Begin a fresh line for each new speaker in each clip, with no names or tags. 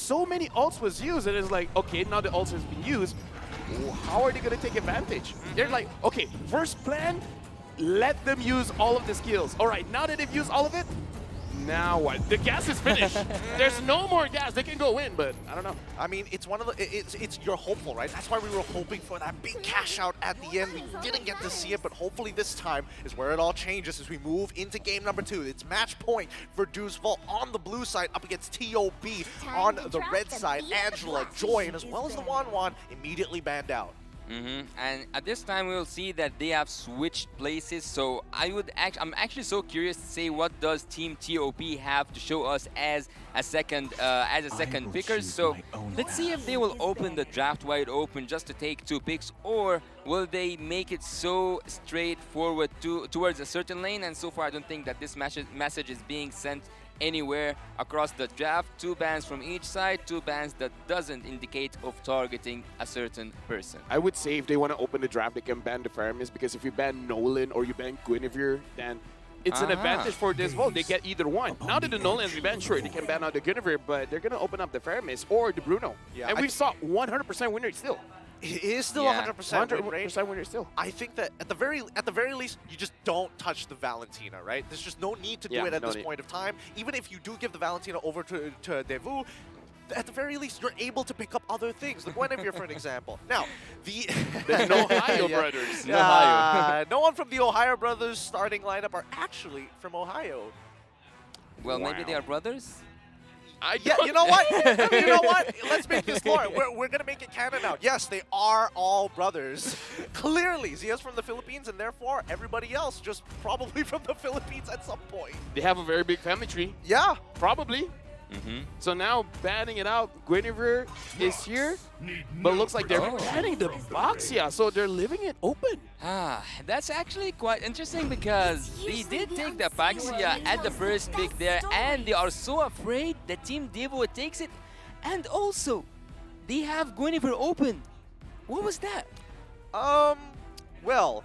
so many ults was used, and it's like, okay, now the ults has been used. How are they going to take advantage? They're like, okay, first plan, let them use all of the skills. All right, now that they've used all of it, now what? The gas is finished. There's no more gas. They can go in, but I don't know.
I mean, it's one of the. It's you're hopeful, right? That's why we were hoping for that big cash out at the end. We didn't get to see it, but hopefully this time is where it all changes as we move into game number 2. It's match point for DEVU on the blue side up against TOB on the red side. Angela, Joy, and as well as the Wan immediately banned out.
And at this time, we will see that they have switched places. So I'm actually so curious to say what does Team TOB have to show us as a second picker. So let's see if they will open the draft wide open just to take 2 picks, or will they make it so straightforward towards a certain lane. And so far, I don't think that this message is being sent anywhere across the draft. 2 bans from each side, 2 bans that doesn't indicate of targeting a certain person.
I would say if they want to open the draft, they can ban the Faramis, because if you ban Nolan or you ban Guinevere, then it's an advantage for this vote. They get either one. Now that the Nolan has been banned, sure, they can ban out the Guinevere, but they're going to open up the Faramis or the Bruno. Yeah, and we saw 100% winner still.
It is still 100% win rate.
Winner still.
I think that at the very least, you just don't touch the Valentina, right? There's just no need to do it at this point of time. Even if you do give the Valentina over to DEVU, at the very least, you're able to pick up other things. The Guinevere, for an example. Now, the
Ohio brothers. Ohio.
No one from the Ohio brothers starting lineup are actually from Ohio.
Well, maybe they are brothers?
Yeah, you know what? You know what? Let's make this lore. We're going to make it canon now. Yes, they are all brothers. Clearly, Zia's from the Philippines, and therefore everybody else just probably from the Philippines at some point.
They have a very big family tree.
Yeah.
Probably. So now banning it out, Guinevere is here, but looks like they're banning the Baxia, so they're leaving it open.
That's actually quite interesting, because they did take the Baxia at the first pick there, and they are so afraid that Team DEVU takes it, and also they have Guinevere open. What was that?
Well,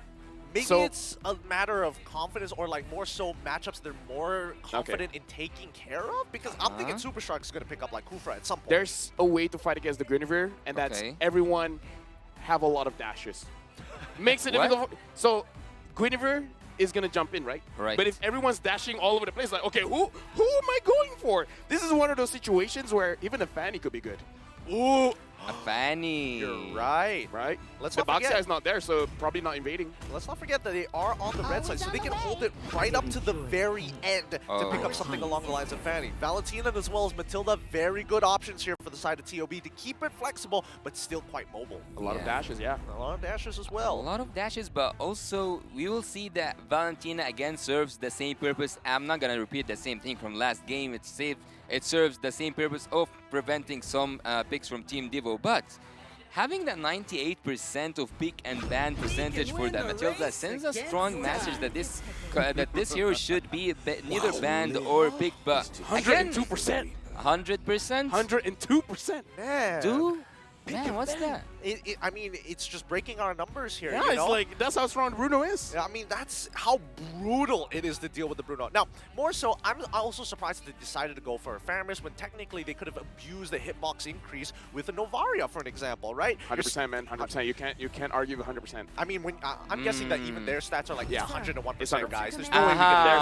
maybe it's a matter of confidence, or like more so matchups they're more confident in taking care of, because I'm thinking Super Shark is going to pick up like Kufra at some point.
There's a way to fight against the Guinevere, and that's everyone have a lot of dashes. Makes it difficult. So Guinevere is going to jump in, right?
Right.
But if everyone's dashing all over the place, like, okay, who am I going for? This is one of those situations where even a Fanny could be good. Ooh.
A Fanny.
You're right.
Right?
Let's
the
not forget.
Baxia is not there, so probably not invading.
Let's not forget that they are on the red side, so they can hold it right up to the very end to pick up something along the lines of Fanny. Valentina as well as Matilda, very good options here for the side of TOB to keep it flexible, but still quite mobile.
A lot of dashes, yeah.
A lot of dashes as well.
A lot of dashes, but also we will see that Valentina again serves the same purpose. I'm not going to repeat the same thing from last game. It serves the same purpose of preventing some picks from Team DEVU, but having that 98% of pick and ban percentage for the Matilda sends a strong message that this hero should be neither banned or picked. But
102%.
100%?
102%.
Man.
Man, what's that?
I mean, it's just breaking our numbers here.
Yeah,
you
it's
know?
like, that's how strong Bruno is.
I mean, that's how brutal it is to deal with the Bruno. Now, more so, I'm also surprised that they decided to go for a Faramis when technically they could have abused the hitbox increase with a Novaria, for an example, right?
100%, man. 100%. You can't argue with 100%.
I mean, when I'm guessing that even their stats are like 101%, guys. There's
no way we can dare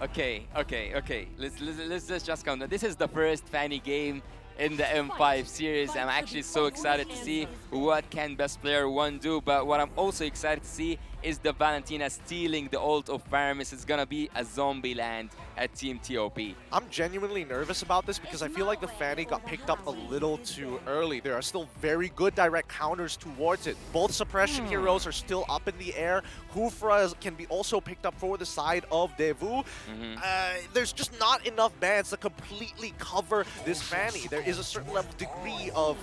the Okay. Let's just count. This is the first Fanny game in the M5 series. I'm actually so excited to see what can Best Player 1 do, but what I'm also excited to see is the Valentina stealing the ult of Faramis. It's gonna be a zombie land at Team TOB.
I'm genuinely nervous about this because I feel like the Fanny got picked up a little too early. There are still very good direct counters towards it. Both suppression heroes are still up in the air. Kufra can be also picked up for the side of DEVU. There's just not enough bans to completely cover this Fanny. There is a certain level degree of,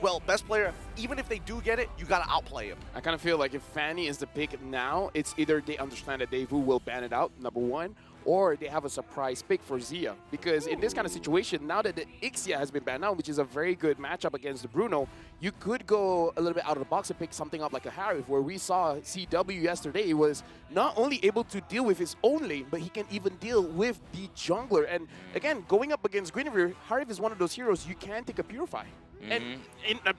well, Best Player, even if they do get it, you gotta outplay him.
I kind of feel like if Fanny is the pick now, it's either they understand that DEVU will ban it out, number one, or they have a surprise pick for Zia. Because in this kind of situation, now that the Ixia has been banned out, which is a very good matchup against the Bruno, you could go a little bit out of the box and pick something up like a Harif, where we saw CW yesterday was not only able to deal with his own lane, but he can even deal with the jungler. And again, going up against Guinevere, Harif is one of those heroes you can take a Purify. And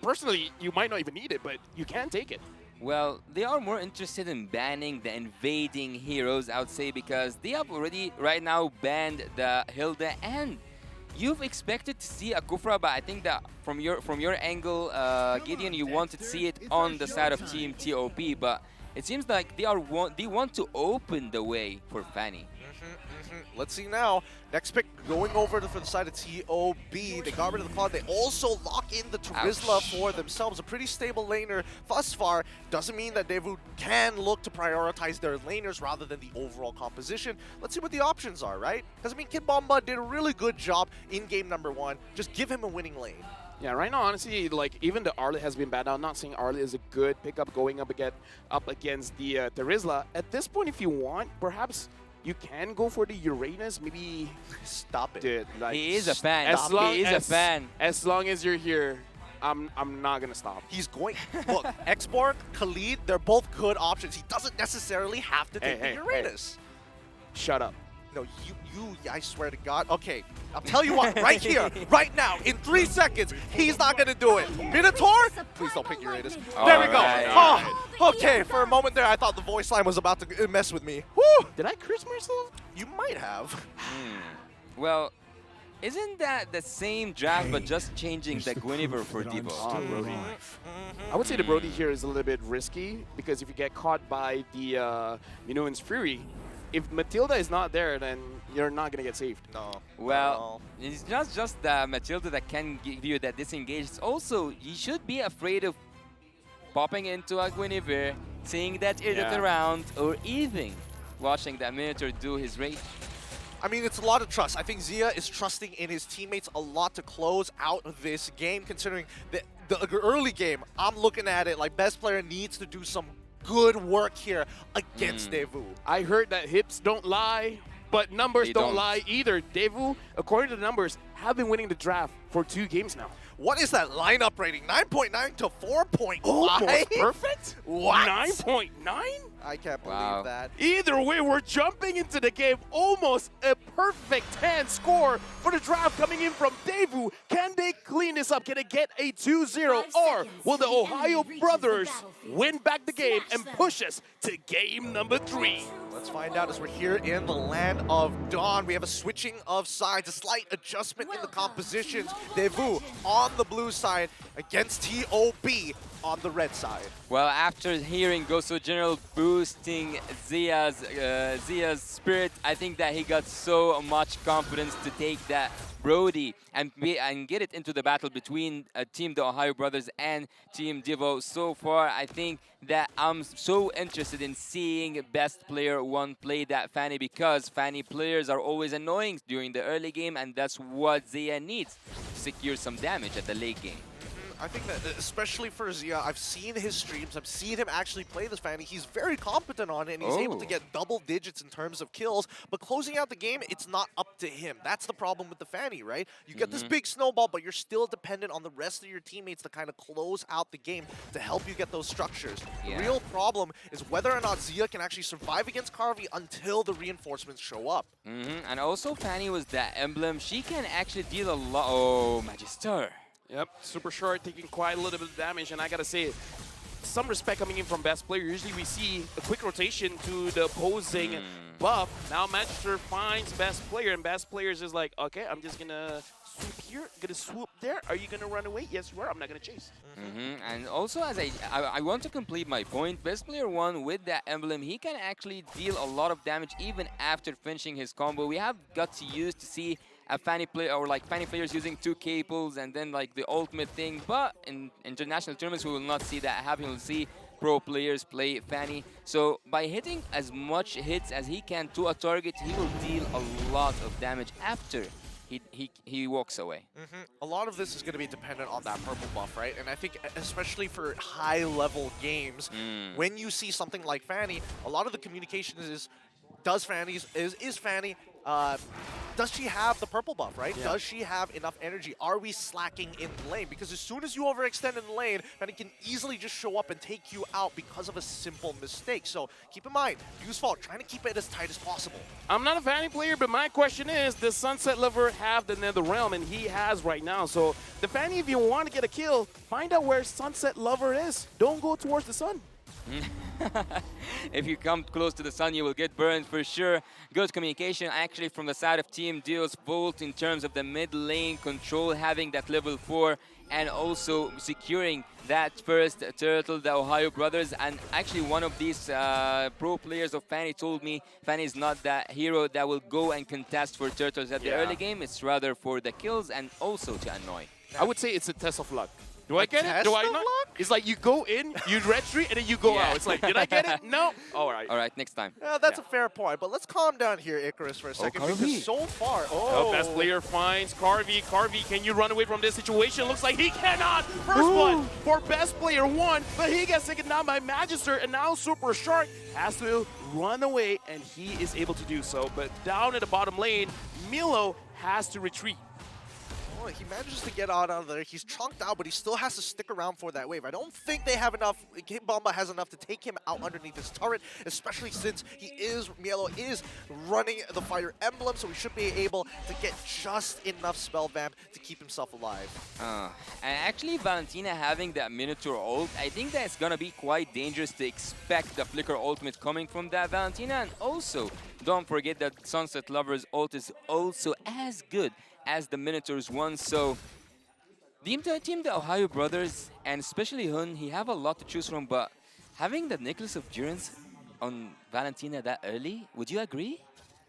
personally, you might not even need it, but you can take it.
Well, they are more interested in banning the invading heroes, I would say, because they have already right now banned the Hilda, and you've expected to see a Kufra, but I think that from your angle, Gideon, you want to see it on the side of Team TOP, but it seems like they want to open the way for Fanny.
Let's see now. Next pick going over for the side of TOB. They got rid of the Claude. They also lock in the Terizla for themselves. A pretty stable laner thus far. Doesn't mean that DEVU can look to prioritize their laners rather than the overall composition. Let's see what the options are, right? Because, I mean, Kid Bomba did a really good job in game number 1. Just give him a winning lane.
Yeah, right now, honestly, like, even the Arlet has been bad out. I'm not saying Arlet is a good pickup going up against the Terizla. At this point, if you want, perhaps you can go for the Uranus, maybe.
Stop it.
Dude, like,
He is a fan.
He
is a fan.
As long as you're here, I'm not gonna stop.
He's going. Look, Xborg, Khalid, they're both good options. He doesn't necessarily have to take the Uranus.
Shut up.
No, I swear to God. Okay, I'll tell you what, right here, right now, in 3 seconds, he's not gonna do it. Minotaur, please don't pick Uranus. There we go.
Right.
Oh, okay, for a moment there, I thought the voice line was about to mess with me. Woo!
Did I curse myself?
You might have.
Well, isn't that the same draft, but just changing the Guinevere for Devo?
Brody. I would say the Brody here is a little bit risky, because if you get caught by the Minuan's Fury, if Matilda is not there, then you're not going to get saved.
No.
Well, it's not just the Matilda that can give you that disengage. It's also, you should be afraid of popping into a Guinevere, seeing that idiot around, or even watching that Minotaur do his rage.
I mean, it's a lot of trust. I think Zia is trusting in his teammates a lot to close out this game, considering the early game, I'm looking at it like best player needs to do some good work here against DEVU.
I heard that hips don't lie, but numbers don't lie either. DEVU, according to the numbers, have been winning the draft for 2 games now.
What is that lineup rating? 9.9 to 4.5?
Almost perfect?
What?
9.9?
I can't believe that.
Either way, we're jumping into the game. Almost a perfect 10 score for the draft coming in from DEVU. Can they clean this up? Can they get a 2-0? Or will the Ohio brothers win back the game and push us to game number 3?
Let's find out as we're here in the land of Dawn. We have a switching of sides, a slight adjustment in the compositions. DEVU on the blue side against TOB on the red side.
Well, after hearing Goso General boosting Zia's spirit, I think that he got so much confidence to take that Brody and get it into the battle between Team the Ohio Brothers and Team DEVU. So far, I think that I'm so interested in seeing Best Player 1 play that Fanny, because Fanny players are always annoying during the early game, and that's what Zia needs to secure some damage at the late game.
I think that, especially for Zia, I've seen his streams, I've seen him actually play this Fanny. He's very competent on it, and he's able to get double digits in terms of kills, but closing out the game, it's not up to him. That's the problem with the Fanny, right? You get this big snowball, but you're still dependent on the rest of your teammates to kind of close out the game to help you get those structures. The real problem is whether or not Zia can actually survive against Carvey until the reinforcements show up.
And also Fanny was that emblem. She can actually deal a lot. Oh, Magister.
Yep, super short, taking quite a little bit of damage, and I gotta say, some respect coming in from Best Player. Usually we see a quick rotation to the opposing buff. Now Magister finds Best Player, and Best Player is just like, okay, I'm just gonna swoop here, gonna swoop there. Are you gonna run away? Yes, you are. I'm not gonna chase.
And also, as I want to complete my point, Best Player 1 with that emblem, he can actually deal a lot of damage even after finishing his combo. We have got to use to see a Fanny player, or like Fanny players using 2 caples and then like the ultimate thing, but in international tournaments we will not see that happen. We'll see pro players play Fanny. So by hitting as much hits as he can to a target, he will deal a lot of damage after he walks away.
A lot of this is going to be dependent on that purple buff, right? And I think especially for high level games, when you see something like Fanny, a lot of the communication is Does is Fanny, does she have the purple buff, right?
Yeah.
Does she have enough energy? Are we slacking in lane? Because as soon as you overextend in lane, Fanny can easily just show up and take you out because of a simple mistake. So keep in mind, DEVU's fault, trying to keep it as tight as possible.
I'm not a Fanny player, but my question is, does Sunset Lover have the Nether Realm? And he has right now. So the Fanny, if you want to get a kill, find out where Sunset Lover is. Don't go towards the sun.
If you come close to the sun, you will get burned for sure. Good communication actually from the side of Team Deals Bolt in terms of the mid lane control, having that level 4 and also securing that first turtle, the Ohio brothers. And actually one of these pro players of Fanny told me Fanny is not that hero that will go and contest for turtles at the early game. It's rather for the kills and also to annoy.
I would say it's a test of luck. Do I get it?
test
Do I
of
not?
luck?
It's like you go in, you red street, and then you go out. It's like, did I get it? No. All right.
All right, next time.
Yeah, that's a fair point, but let's calm down here, Icarus, for a second,
Carvey.
because so far,
The best player finds Carvey. Carvey, can you run away from this situation? Looks like he cannot. First blood for best player 1, but he gets taken down by Magister, and now Super Shark has to run away, and he is able to do so. But down at the bottom lane, Milo has to retreat.
Oh, he manages to get out of there. He's chunked out, but he still has to stick around for that wave. I don't think they have enough. Kid Bomba has enough to take him out underneath his turret, especially since Mielo is running the Fire Emblem, so he should be able to get just enough spell vamp to keep himself alive.
And actually Valentina having that Minotaur ult, I think that's gonna be quite dangerous to expect the Flicker ultimate coming from that Valentina. And also, don't forget that Sunset Lover's ult is also as good as the Minotaur's one. So team the Ohio brothers, and especially Hun, he have a lot to choose from, but having the Necklace of Durance on Valentina that early, would you agree?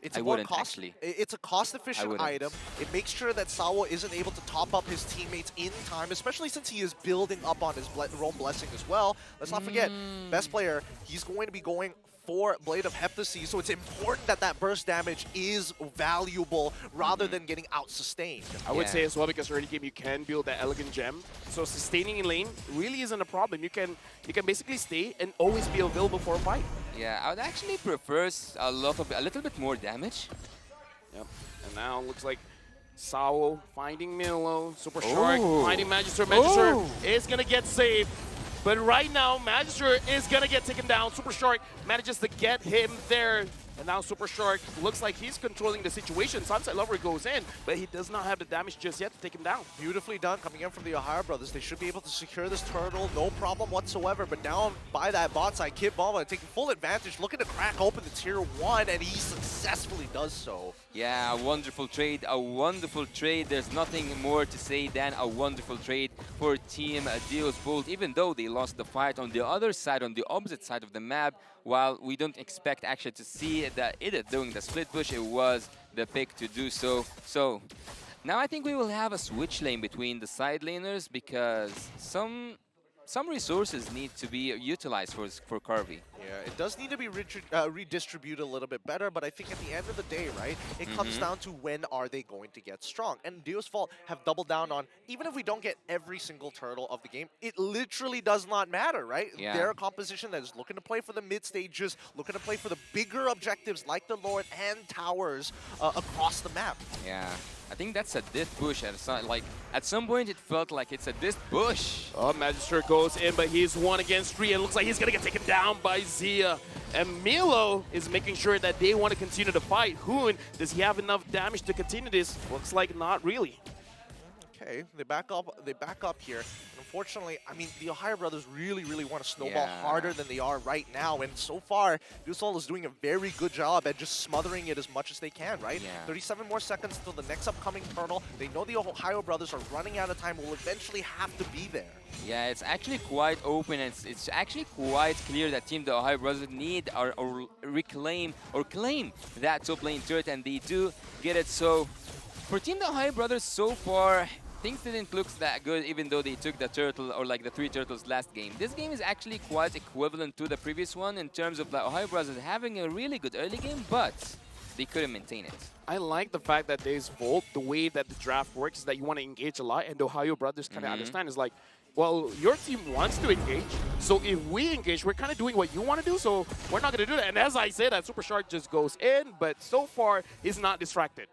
It's
I
a more
wouldn't, actually.
It's a cost-efficient item. It makes sure that Sawo isn't able to top up his teammates in time, especially since he is building up on his Rome Blessing as well. Let's not forget, best player, he's going to be going for Blade of Heptasy, so it's important that that burst damage is valuable rather than getting out-sustained.
I would say as well, because early game you can build that Elegant Gem, so sustaining in lane really isn't a problem. You can basically stay and always be available for a fight.
Yeah, I would actually prefer a little bit more damage.
Yep. And now looks like Sawo finding Milo, Super Shark finding Magister. Magister is gonna get saved. But right now, Magister is going to get taken down. Super Shark manages to get him there. And now Super Shark looks like he's controlling the situation. Sunset Lover goes in, but he does not have the damage just yet to take him down.
Beautifully done coming in from the Ohio brothers. They should be able to secure this turtle, no problem whatsoever. But down by that bot side, Kid Bomba taking full advantage, looking to crack open the tier 1, and he successfully does so.
Yeah, a wonderful trade, a wonderful trade. There's nothing more to say than a wonderful trade for Team Deals Bolt, even though they lost the fight on the other side, on the opposite side of the map. While we don't expect actually to see that Edith doing the split push, it was the pick to do so. So now I think we will have a switch lane between the side laners, because some resources need to be utilized for Carvey.
Yeah, it does need to be redistributed a little bit better, but I think at the end of the day, right, it comes down to when are they going to get strong. And Dio's Fault have doubled down on, even if we don't get every single turtle of the game, it literally does not matter, right?
Yeah.
They're a composition that is looking to play for the mid stages, looking to play for the bigger objectives like the Lord and towers across the map.
Yeah. I think that's a diff push. At some point, it felt like it's a diff push.
Oh, Magister goes in, but he's 1 against 3. It looks like he's going to get taken down by Zia. And Milo is making sure that they want to continue to fight. Hoon, does he have enough damage to continue this? Looks like not really.
Okay, they back up here. And unfortunately, I mean, the Ohio brothers really want to snowball harder than they are right now. And so far, Dusol is doing a very good job at just smothering it as much as they can, right?
Yeah.
37 more seconds till the next upcoming turtle. They know the Ohio brothers are running out of time, will eventually have to be there.
Yeah, it's actually quite open, and it's actually quite clear that Team the Ohio Brothers need or claim that top lane turret, and they do get it. So for Team the Ohio Brothers so far, things didn't look that good, even though they took the turtle, or like the 3 turtles last game. This game is actually quite equivalent to the previous one in terms of the Ohio Brothers having a really good early game, but they couldn't maintain it.
I like the fact that there's Volt, the way that the draft works is that you want to engage a lot, and the Ohio brothers kind of understand is like, well, your team wants to engage, so if we engage, we're kind of doing what you want to do, so we're not going to do that. And as I said, that Super Shark just goes in, but so far, he's not distracted.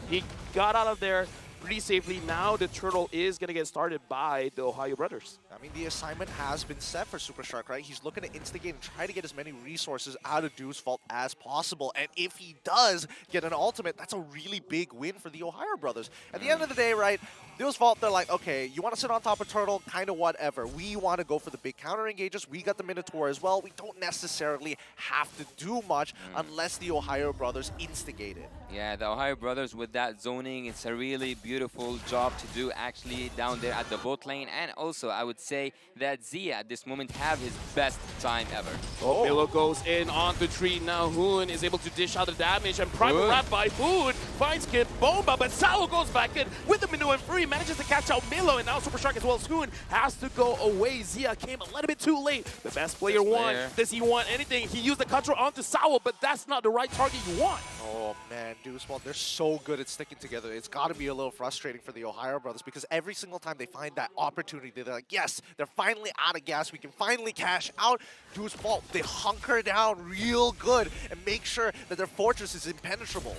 He got out of there pretty safely. Now the turtle is going to get started by the Ohio brothers.
I mean, the assignment has been set for Super Shark, right? He's looking to instigate and try to get as many resources out of Deuce Vault as possible. And if he does get an ultimate, that's a really big win for the Ohio brothers. At the end of the day, right, Deuce Vault, they're like, okay, you want to sit on top of Turtle, kind of whatever. We want to go for the big counter engages. We got the Minotaur as well. We don't necessarily have to do much unless the Ohio brothers instigate it.
Yeah, the Ohio brothers with that zoning, it's a really beautiful job to do actually down there at the bot lane. And also, I would say that Zia at this moment have his best time ever.
Oh, Milo goes in on the tree. Now Hoon is able to dish out the damage, and Primal Wrap by Hoon finds Kid Bomba, but Sao goes back in with the Minu and Free, manages to catch out Milo, and now Super Shark as well as Hoon has to go away. Zia came a little bit too late. The best player won. Does he want anything? He used the control onto Sao, but that's not the right target you want.
Oh man, Deuce Vault, they're so good at sticking together. It's got to be a little frustrating for the Ohio brothers because every single time they find that opportunity, they're like, yes, they're finally out of gas. We can finally cash out. Deuce Vault, they hunker down real good and make sure that their fortress is impenetrable.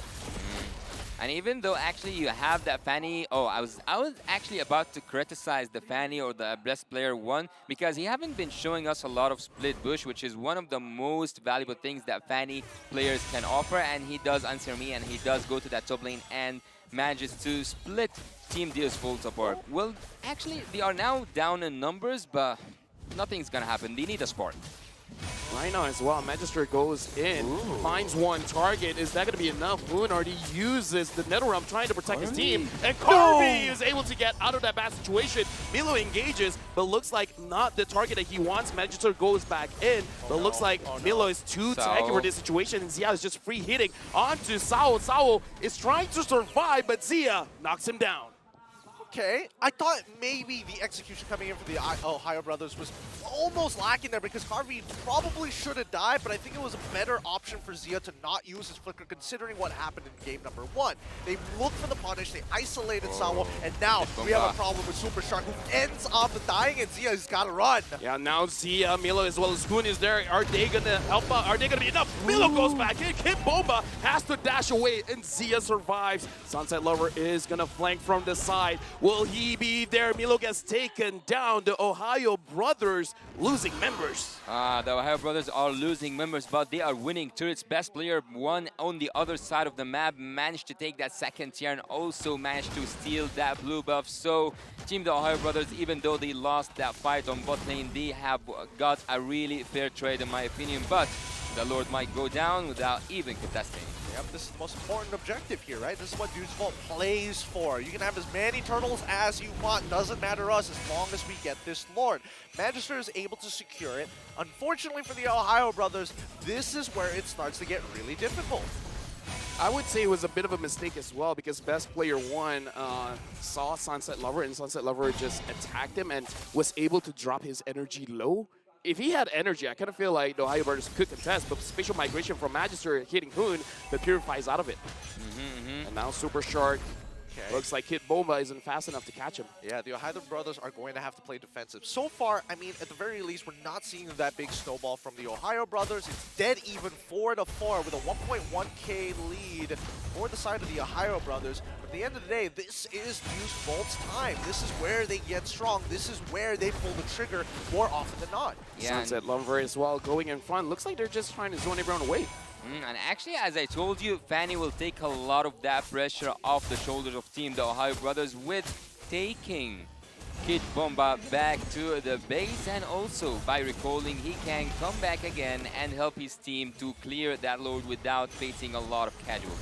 And even though actually you have that Fanny, I was actually about to criticize the Fanny or the best player one because he haven't been showing us a lot of split bush, which is one of the most valuable things that Fanny players can offer. And he does answer me, and he does go to that top lane and manages to split Team Deuce Vault apart. Well, actually, they are now down in numbers, but nothing's gonna happen. They need a spark.
Right now as well, Magister goes in, finds one target. Is that going to be enough? Hoon already uses the NetherRealm trying to protect his team. And Carby is able to get out of that bad situation. Milo engages, but looks like not the target that he wants. Magister goes back in, but looks like Milo is too tanky for this situation. And Zia is just free hitting onto Sao. Sao is trying to survive, but Zia knocks him down.
Okay, I thought maybe the execution coming in for the Ohio brothers was almost lacking there because Harvey probably should have died, but I think it was a better option for Zia to not use his flicker considering what happened in game number 1. They looked for the punish, they isolated Sawa, and now we have a problem with Super Shark who ends up dying, and Zia's got to run.
Yeah, now Zia, Milo as well as Hoon is there. Are they going to help out? Are they going to be enough? Milo goes back in. Kid Bomba has to dash away, and Zia survives. Sunset Lover is going to flank from the side. Will he be there? Milo gets taken down. The Ohio brothers losing members.
The Ohio brothers are losing members, but they are winning. Turret's best player, one on the other side of the map, managed to take that second tier and also managed to steal that blue buff. So Team the Ohio brothers, even though they lost that fight on bot lane, they have got a really fair trade in my opinion, but the Lord might go down without even contesting.
Yep, this is the most important objective here, right? This is what Deuce Vault plays for. You can have as many turtles as you want. Doesn't matter to us as long as we get this Lord. Magister is able to secure it. Unfortunately for the Ohio brothers, this is where it starts to get really difficult.
I would say it was a bit of a mistake as well because best player one saw Sunset Lover, and Sunset Lover just attacked him and was able to drop his energy low. If he had energy, I kind of feel like the Ohio brothers could contest, but spatial migration from Magister hitting Hoon, but purifies out of it. And now Super Shark. Looks like Kid Bomba isn't fast enough to catch him.
Yeah, the Ohio brothers are going to have to play defensive. So far, I mean, at the very least, we're not seeing that big snowball from the Ohio brothers. It's dead even 4-4 with a 1.1k lead for the side of the Ohio brothers. But at the end of the day, this is Deuce Vault's time. This is where they get strong. This is where they pull the trigger more often than not.
Yeah,
Sunset Lover as well going in front. Looks like they're just trying to zone everyone away.
And actually, as I told you, Fanny will take a lot of that pressure off the shoulders of Team the Ohio brothers with taking Kid Bomba back to the base, and also by recalling he can come back again and help his team to clear that load without facing a lot of casualties.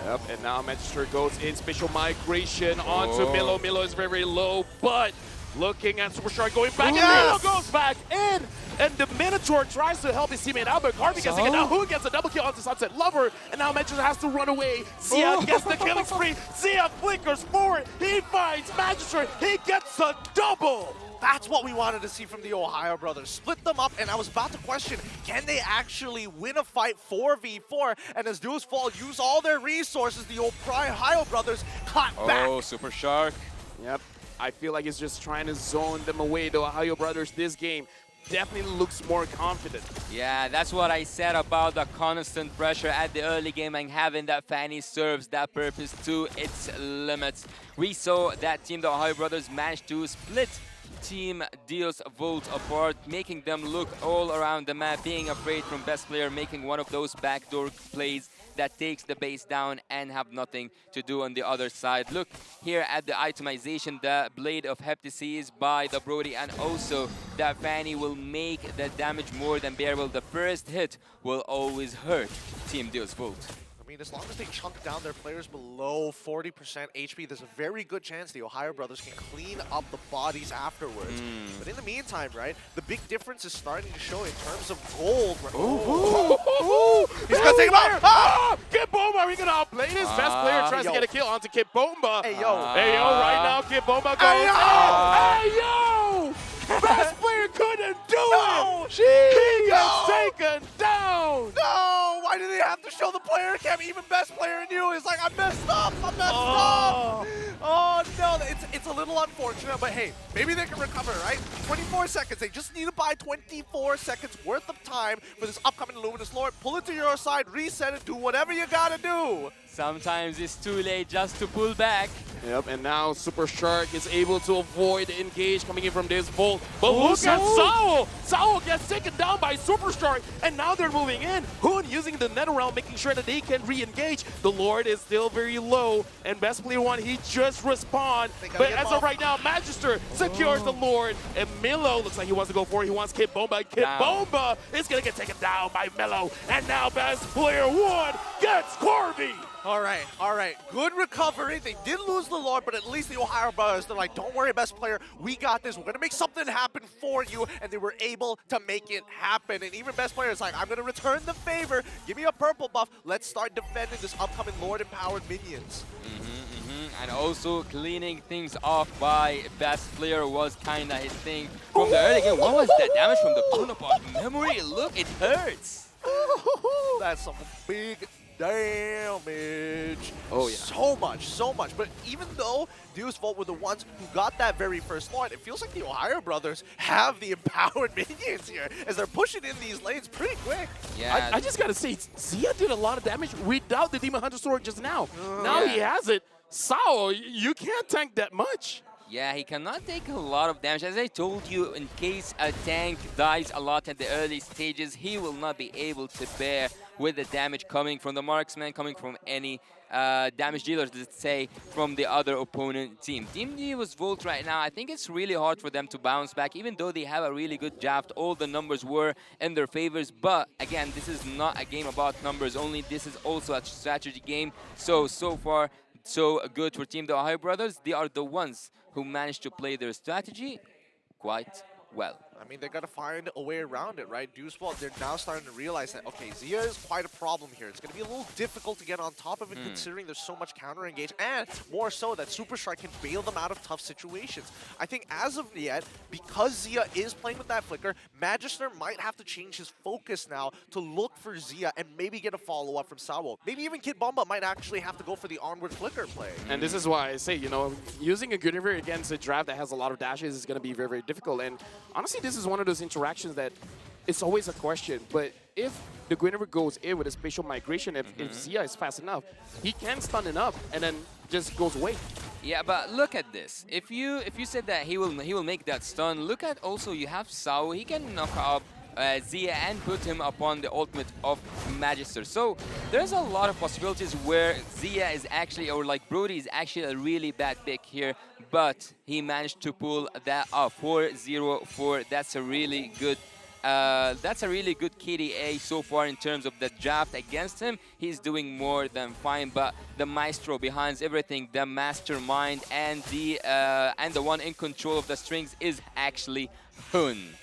Yep, and now Magister goes in, spatial migration onto Milo. Milo is very, very low, but looking at Super Shark going back, and Milo goes back in! and the Minotaur tries to help his teammate out, but Carby gets it, and now Hoon gets a double kill onto Sunset Lover, and now Manchester has to run away. Zia gets the killing spree. Zia flickers forward. He finds Magister. He gets a double.
That's what we wanted to see from the Ohio brothers. Split them up, and I was about to question, can they actually win a fight 4v4? And as Duos Fall use all their resources, the Ohio brothers clap back.
Oh, Super Shark.
Yep. I feel like he's just trying to zone them away. The Ohio brothers this game definitely looks more confident.
Yeah, that's what I said about the constant pressure at the early game and having that Fanny serves that purpose to its limits. We saw that team, the Ohio brothers, managed to split Team Dios Volt apart, making them look all around the map, being afraid from best player, making one of those backdoor plays that takes the base down and have nothing to do on the other side. Look here at the itemization, the Blade of Heptices by the Brody, and also that Fanny will make the damage more than bearable. The first hit will always hurt Team Dios Volt.
I mean, as long as they chunk down their players below 40% HP, there's a very good chance the Ohio brothers can clean up the bodies afterwards. But in the meantime, right, the big difference is starting to show in terms of gold. He's gonna take him out!
Ah! Kid Bomba, are we gonna outplay this? Best player tries to get a kill onto Kid Bomba.
Hey, yo.
Hey, yo, right now, Kid Bomba goes. Hey, yo! Best player couldn't do it! He gets taken down!
No! Why do they have to show the player cam? Even best player in you is like, I messed up! I messed up! Oh no, it's a little unfortunate, but hey, maybe they can recover, right? 24 seconds. They just need to buy 24 seconds worth of time for this upcoming Luminous Lord. Pull it to your side, reset it, do whatever you gotta do.
Sometimes it's too late just to pull back.
Yep, and now Super Shark is able to avoid the engage coming in from this Volt. But look at Sao! Sao gets taken down by Super Shark, and now they're moving in. Hoon using the Netherrealm, making sure that they can re-engage. The Lord is still very low, and best player one, he just respawned. But as of right now, Magister secures the Lord, and Milo looks like he wants to go for it. He wants Kid Bomba. Kid Bomba is gonna get taken down by Melo, and now best player one gets Corby.
All right. Good recovery. They did lose the Lord, but at least the Ohio brothers, they're like, don't worry, best player. We got this. We're going to make something happen for you. And they were able to make it happen. And even best player is like, I'm going to return the favor. Give me a purple buff. Let's start defending this upcoming Lord-empowered minions.
And also cleaning things off by best player was kind of his thing from the early game. What was that damage from the Bonaparte memory? Look, it hurts.
That's some big damage.
Oh, yeah.
So much. But even though Deus Volt were the ones who got that very first Lord, it feels like the Ohio brothers have the empowered minions here as they're pushing in these lanes pretty quick.
Yeah.
I just gotta say, Zia did a lot of damage without the Demon Hunter Sword just now. Now he has it. Sao, you can't tank that much.
Yeah, he cannot take a lot of damage. As I told you, in case a tank dies a lot at the early stages, he will not be able to bear with the damage coming from the marksman, coming from any damage dealers, let's say, from the other opponent team. Team Dios Volt right now, I think it's really hard for them to bounce back, even though they have a really good draft. All the numbers were in their favors, but again, this is not a game about numbers only. This is also a strategy game. So far, so good for Team the Ohio brothers. They are the ones who managed to play their strategy quite well.
I mean, they got to find a way around it, right? Deus Volt, they're now starting to realize that, okay, Zia is quite a problem here. It's going to be a little difficult to get on top of it considering there's so much counter-engage, and more so that Super Strike can bail them out of tough situations. I think as of yet, because Zia is playing with that flicker, Magister might have to change his focus now to look for Zia and maybe get a follow-up from Sawo. Maybe even Kid Bomba might actually have to go for the onward flicker play.
And this is why I say, you know, using a Guinevere against a draft that has a lot of dashes is going to be very, very difficult. And honestly, this is one of those interactions that it's always a question. But if the Guinevere goes in with a spatial migration, if Zia is fast enough, he can stun it up and then just goes away.
Yeah, but look at this. If you said that he will make that stun, look at also you have Sao. He can knock up Zia and put him upon the ultimate of Magister. So there's a lot of possibilities where Zia is actually, or like Brody is actually a really bad pick here, but he managed to pull that off. 4-0-4. That's a really good KDA so far in terms of the draft against him. He's doing more than fine, but the maestro behind everything, the mastermind, and the one in control of the strings is actually Hun.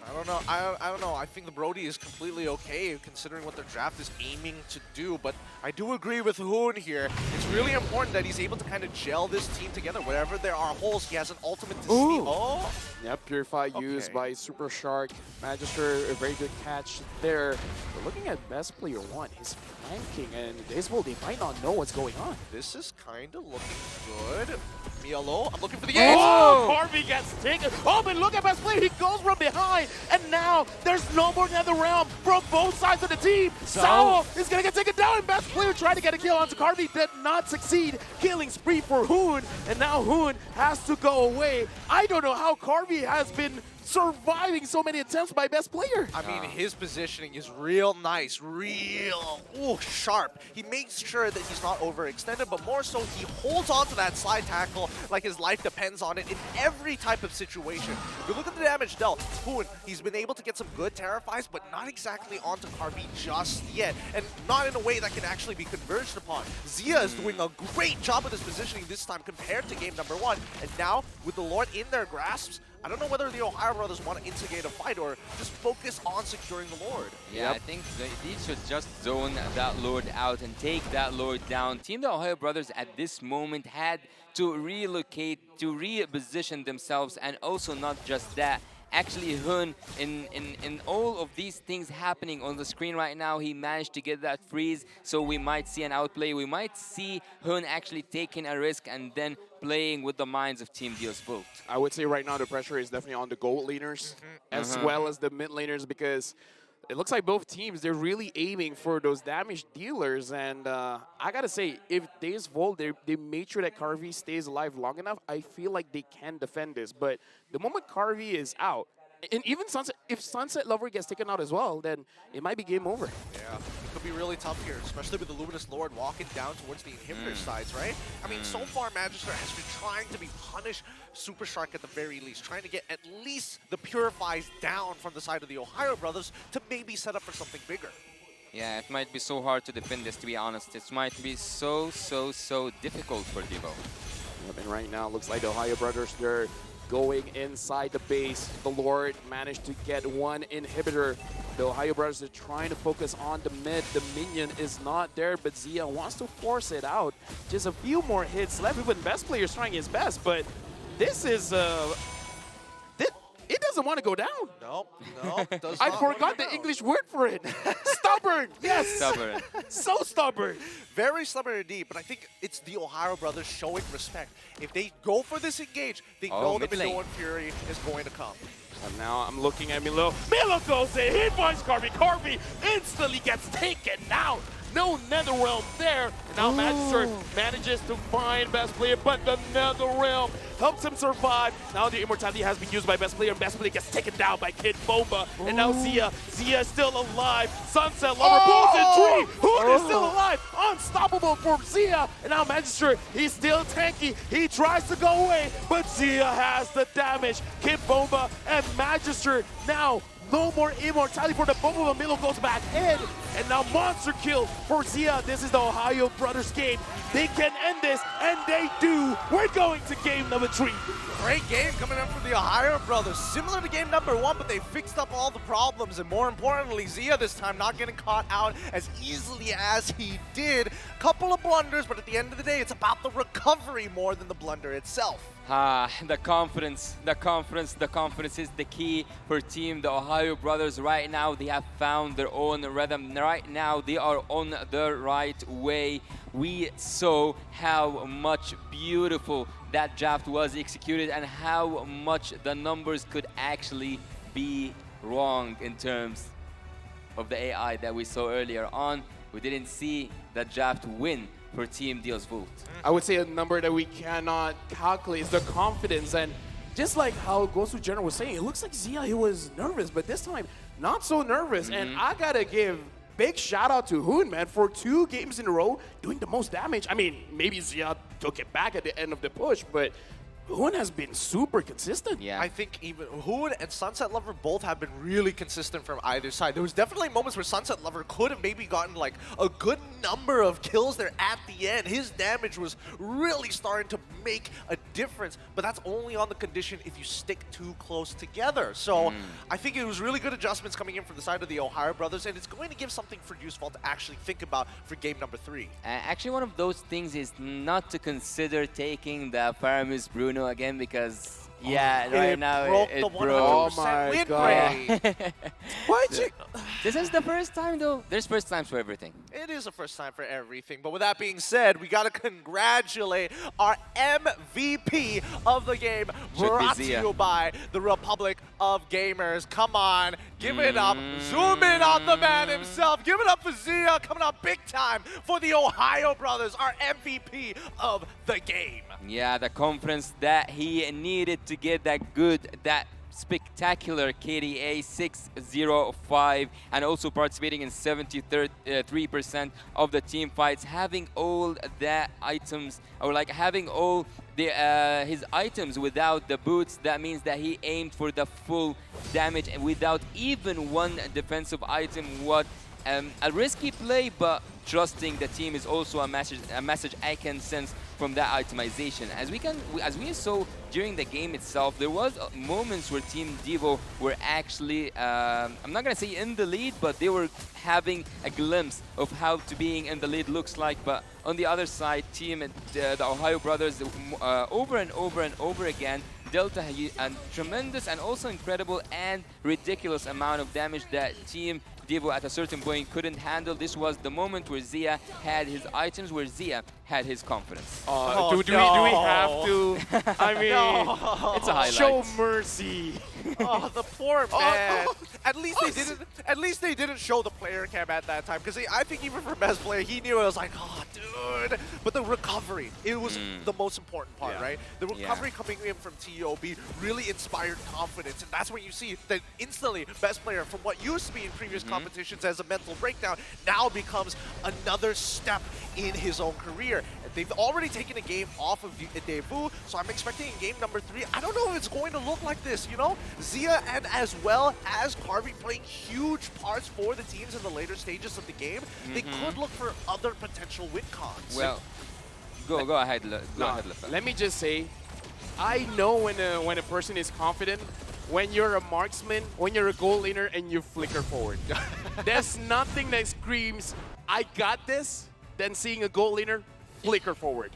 I don't know. I don't know. I think the Brody is completely okay considering what their draft is aiming to do. But I do agree with Hoon here. It's really important that he's able to kind of gel this team together. Wherever there are holes, he has an ultimate to see. Oh.
Yep, Purify used by Super Shark. Magister, a very good catch there. But looking at best player one, he's flanking, and this will, they might not know what's going on.
This is kind of looking good. Mielo, I'm looking for the
Oh, Harvey gets taken. Oh, but look at best player. He goes from behind, and now there's no more Nether Realm from both sides of the team. Sao is going to get taken down, and best player tried to get a kill onto Harvey, did not succeed. Killing spree for Hoon, and now Hoon has to go away. I don't know how Harvey has been surviving so many attempts by best player.
I mean, his positioning is real nice, real sharp. He makes sure that he's not overextended, but more so he holds on to that slide tackle like his life depends on it in every type of situation. If you look at the damage dealt, Hoon, he's been able to get some good Terrifies, but not exactly onto Karbi just yet, and not in a way that can actually be converged upon. Zia is doing a great job with his positioning this time compared to game number one, and now with the Lord in their grasps, I don't know whether the Ohio brothers want to instigate a fight or just focus on securing the Lord.
Yeah, I think they should just zone that Lord out and take that Lord down. Team the Ohio brothers at this moment had to relocate, to reposition themselves, and also not just that. Actually, Hun, in all of these things happening on the screen right now, he managed to get that freeze, so we might see an outplay. We might see Hun actually taking a risk and then playing with the minds of Team DeVU.
I would say right now the pressure is definitely on the gold laners as well as the mid laners, because it looks like both teams, they're really aiming for those damage dealers. And I got to say, if DeVU, they made sure that Carvey stays alive long enough, I feel like they can defend this. But the moment Carvey is out, and even Sunset, if Sunset Lover gets taken out as well, then it might be game over.
Yeah, it could be really tough here, especially with the Luminous Lord walking down towards the inhibitor sides, right? I mean, so far, Magister has been trying to punish Super Shark at the very least, trying to get at least the Purifies down from the side of the Ohio brothers to maybe set up for something bigger.
Yeah, it might be so hard to defend this, to be honest. It might be so difficult for DeVU.
Yep, and right now, looks like the Ohio brothers, they're going inside the base. The Lord managed to get one inhibitor. The Ohio brothers are trying to focus on the mid. The minion is not there, but Zia wants to force it out. Just a few more hits left. Even best player's trying his best, but this is it doesn't want to go down.
Nope, it does
I
not
forgot the English word for it. Stubborn, yes.
Stubborn.
So stubborn.
Very stubborn indeed, but I think it's the Ohio brothers showing respect. If they go for this engage, they know that Milo and Fury is going to come.
And now I'm looking at Milo. Milo goes in, he finds Carvey. Carvey instantly gets taken out. No Netherrealm there. And now Magister manages to find best player, but the Netherrealm helps him survive. Now the immortality has been used by best player, and best player gets taken down by Kid Bomba. And now Zia is still alive. Sunset Lover pulls in tree. Hoon is still alive. Unstoppable for Zia. And now Magister, he's still tanky. He tries to go away, but Zia has the damage. Kid Bomba and Magister now no more immortality for the both of them. Milo goes back in, and now monster kill for Zia. This is the Ohio brothers game. They can end this, and they do. We're going to game number 3.
Great game coming up from the Ohio brothers. Similar to game number 1, but they fixed up all the problems, and more importantly, Zia this time not getting caught out as easily as he did. Couple of blunders, but at the end of the day, it's about the recovery more than the blunder itself.
The confidence is the key for Team the Ohio brothers. Right now, they have found their own rhythm. Right now, they are on the right way. We saw how much beautiful that draft was executed and how much the numbers could actually be wrong in terms of the AI that we saw earlier on. We didn't see that draft win for Team DeVU.
I would say a number that we cannot calculate is the confidence. And just like how Gosu General was saying, it looks like Zia, he was nervous, but this time, not so nervous. And I gotta give big shout out to Hoon, man, for 2 games in a row doing the most damage. I mean, maybe Zia took it back at the end of the push, but Hoon has been super consistent.
Yeah.
I think even Hoon and Sunset Lover both have been really consistent from either side. There was definitely moments where Sunset Lover could have maybe gotten like a good number of kills there at the end. His damage was really starting to make a difference, but that's only on the condition if you stick too close together. So I think it was really good adjustments coming in from the side of the Ohio brothers, and it's going to give something for Juicefall to actually think about for game number 3.
Actually, one of those things is not to consider taking the Paramus Bruno again because, yeah, right now it
the
broke.
100%
Oh my
win
God.
rate.
Why'd you?
This is the first time, though. There's first times for everything.
It is the first time for everything, but with that being said, we gotta congratulate our MVP of the game,
Should be
brought to
Zia.
you by the Republic of Gamers. Come on, give it up. Zoom in on the man himself. Give it up for Zia, coming up big time for the Ohio brothers, our MVP of the game.
Yeah, the confidence that he needed to get that spectacular KDA 605, and also participating in 73% of the team fights, having all the items, or like having all the his items without the boots. That means that he aimed for the full damage and without even one defensive item. What a risky play, but trusting the team is also a message I can sense from that itemization. As we saw during the game itself, there was moments where Team DEVU were actually, I'm not gonna say in the lead, but they were having a glimpse of how to being in the lead looks like. But on the other side, the Ohio brothers, over and over and over again, dealt a tremendous and also incredible and ridiculous amount of damage that Team DEVU at a certain point couldn't handle. This was the moment where Zia had his items, where Zia had his confidence.
Do we have to? I mean,
It's a highlight.
show mercy.
Oh, the poor man. At least they didn't show the player cam at that time, because I think even for best player, he knew. It was like, oh, dude. But the recovery, it was the most important part,
Yeah.
right? The recovery coming in from TOB really inspired confidence, and that's when you see that instantly best player from what used to be in previous competitions as a mental breakdown now becomes another step in his own career. They've already taken a game off of DEVU, so I'm expecting in game number 3, I don't know if it's going to look like this, you know? Zia and as well as Harvey playing huge parts for the teams in the later stages of the game. They could look for other potential win cons.
Well, go ahead, Lefel.
Let me just say, I know when a person is confident, when you're a marksman, when you're a goal laner, and you flicker forward. There's nothing that screams, I got this, than seeing a goal laner flicker forward.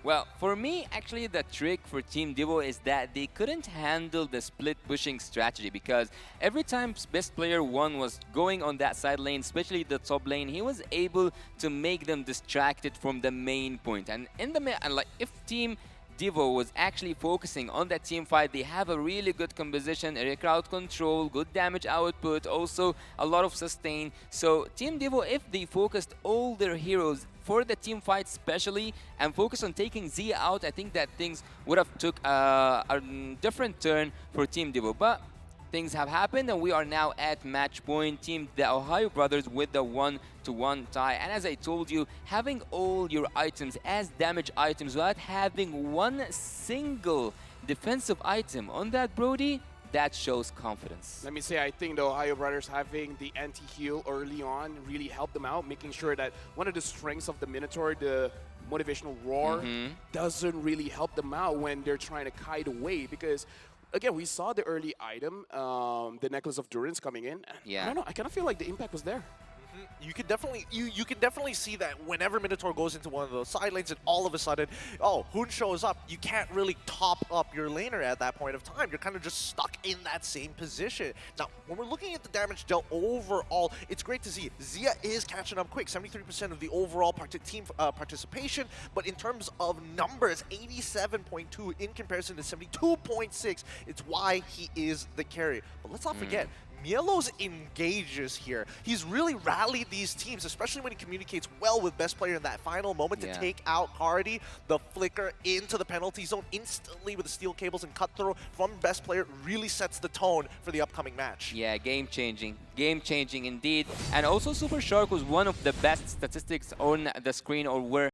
Well, for me, actually, the trick for Team DEVU is that they couldn't handle the split pushing strategy, because every time best player 1 was going on that side lane, especially the top lane, he was able to make them distracted from the main point. And in the like if Team DEVU was actually focusing on that team fight, they have a really good composition, area crowd control, good damage output, also a lot of sustain. So Team DEVU, if they focused all their heroes for the team fight especially and focus on taking Zia out, I think that things would have took a different turn for Team DEVU. But things have happened, and we are now at match point. The Ohio brothers with the 1-1 tie. And as I told you, having all your items as damage items without having one single defensive item on that Brody, that shows confidence.
Let me say, I think the Ohio brothers having the anti-heal early on really helped them out, making sure that one of the strengths of the Minotaur, the motivational roar, doesn't really help them out when they're trying to kite away, because again, we saw the early item, the Necklace of Durance coming in.
Yeah.
I don't know, I kind of feel like the impact was there.
You can definitely see that whenever Minotaur goes into one of those side lanes and all of a sudden, oh, Hoon shows up, you can't really top up your laner at that point of time. You're kind of just stuck in that same position. Now, when we're looking at the damage dealt overall, it's great to see Zia is catching up quick, 73% of the overall team participation, but in terms of numbers, 87.2 in comparison to 72.6. It's why he is the carry. But let's not forget, Mielo's engages here. He's really rallied these teams, especially when he communicates well with best player in that final moment to take out Cardi. The flicker into the penalty zone instantly with the steel cables and cut through from best player really sets the tone for the upcoming match.
Yeah, game-changing indeed. And also Super Shark was one of the best statistics on the screen, or were